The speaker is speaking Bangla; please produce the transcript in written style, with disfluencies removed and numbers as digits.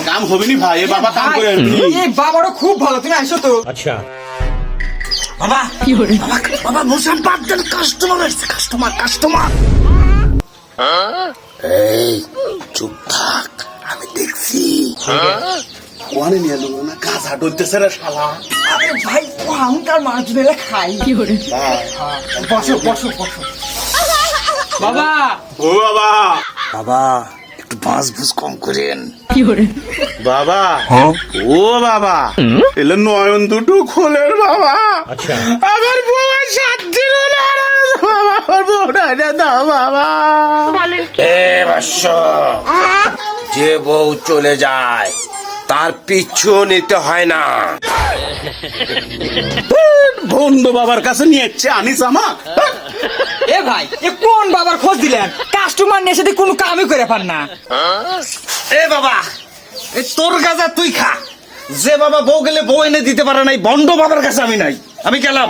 কাম হবে নি ভাই, বাবা কাম করে বাবারও খুব ভালো, তুমি আসো তো। আচ্ছা বাবা বাবা বসে বাদ দেন, কাস্টমার আসছে, কাস্টমার। এই চুপ থাক, আমি দেখছি ওখানে নিয়ে নেবো না, গাছ হাঁটতেছে রে শালা। আরে ভাই ও অহংকার মানুষ দিলে খাই। বসো বসো বসো। বাবা ও বাবা, বাবা একটু বাঁশ বুঝ কম করেন। বাবা ও বাবা, এলে নয়ন দুটো খোলের বাবা। আচ্ছা আমার বউয়ের 7 দিন হলো বাবা, আমার বউটা এনে দাও বাবা। এ বৎস, যে বউ চলে যায় তার পিছু নিতে হয় না। বন্ধু বাবার কাছে নিয়ে যাচ্ছে আনিস আমাক। এ ভাই এ কোন বাবার খোঁজ দিলেন? কাস্টমার নিয়ে সাথে কোনো কামই করে পান না। এ বাবা, এ তোর গাজা তুই খা। যে বাবা বউ গেলে বউ এনে দিতে পারে নাই, বন্ড বাবার কাছে আমি নাই, আমি গেলাম।